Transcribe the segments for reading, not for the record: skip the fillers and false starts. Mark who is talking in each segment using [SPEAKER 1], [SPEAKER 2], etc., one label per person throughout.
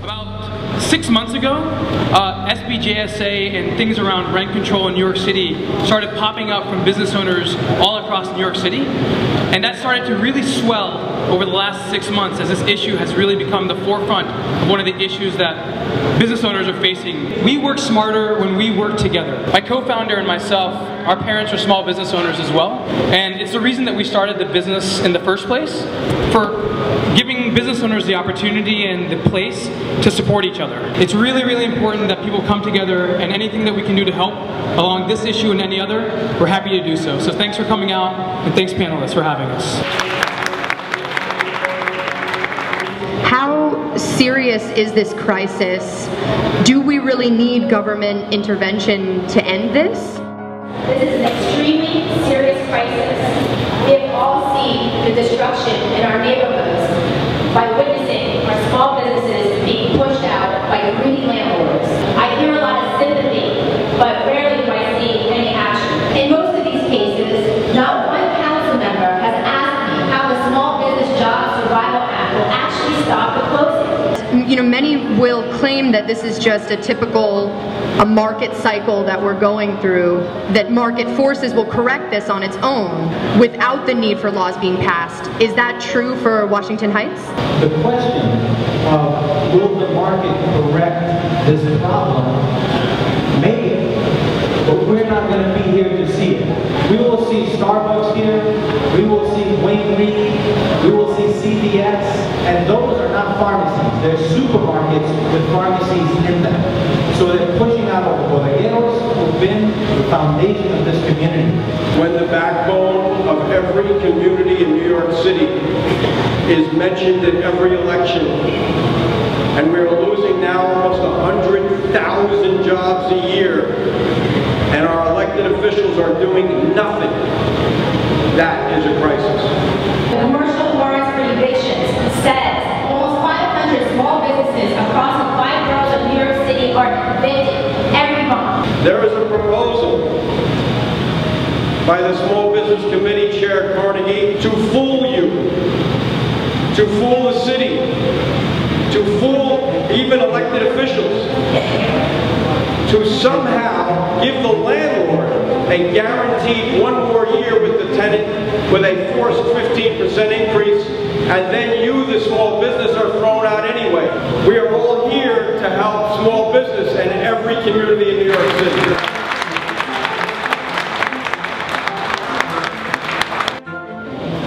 [SPEAKER 1] About 6 months ago, SBJSA and things around rent control in New York City started popping up from business owners all across New York City. And that started to really swell over the last 6 months as this issue has really become the forefront of one of the issues that business owners are facing. We work smarter when we work together. My co-founder and myself, our parents are small business owners as well. And it's the reason that we started the business in the first place, for giving business owners the opportunity and the place to support each other. It's really, really important that people come together, and anything that we can do to help along this issue and any other, we're happy to do so. So thanks for coming out, and thanks panelists for having us.
[SPEAKER 2] How serious is this crisis? Do we really need government intervention to end this?
[SPEAKER 3] This is an extremely serious crisis. We have all seen the destruction in our neighborhoods by witnessing our small businesses being pushed out by greedy landlords. I hear a lot of sympathy, but rarely do I see any action. In most of these cases, not one council member has asked me how the Small Business Job Survival Act will actually stop the closing.
[SPEAKER 2] You know, many will claim that this is just a typical market cycle that we're going through, that market forces will correct this on its own without the need for laws being passed. Is that true for Washington Heights?
[SPEAKER 4] The question of will the market correct this problem, maybe, but we're not going to be here to see it. We will see Starbucks here, we will see Wayne Reed, we will see CVS, and those are not pharmacies. They're supermarkets with pharmacies in them. So they're pushing out of the bodegueros who've been the foundation of this community.
[SPEAKER 5] When the backbone of every community in New York City is mentioned in every election, and we're losing now almost 100,000 jobs a year, and our elected officials are doing nothing, that is a crisis.
[SPEAKER 3] The commercial warrants for evictions says almost 500 small businesses across the 5 boroughs of New York City are evicted every month.
[SPEAKER 5] There is a proposal by the Small Business Committee Chair Carnegie to fool you, to fool the city, to fool even elected officials, to somehow give the landlord a guaranteed 1 more year with the tenant with a forced 15% increase, and then you, the small business, are thrown out anyway. We are all here to help small business in every community in New York City.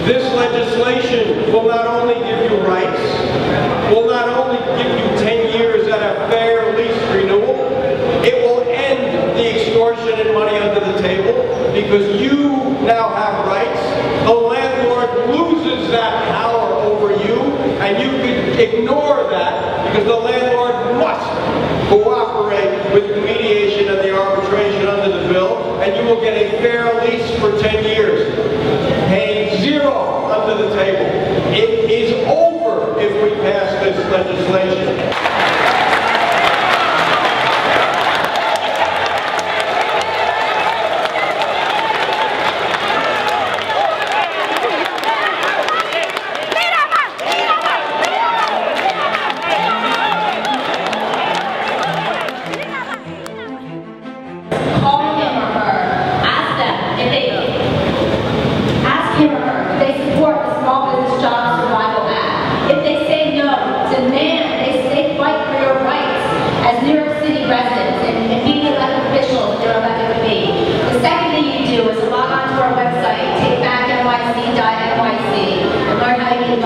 [SPEAKER 5] This legislation will not only give you rights, will not only give you 10 years at a fair lease renewal, it will end the extortion and money under the table, because you now have rights. The landlord loses that power over you, and you can ignore that because the landlord must cooperate with the mediation and the arbitration under the bill, and you will get a fair lease for 10 years, paying zero under the table. It is over if we pass this legislation.
[SPEAKER 3] NYC and learn how you can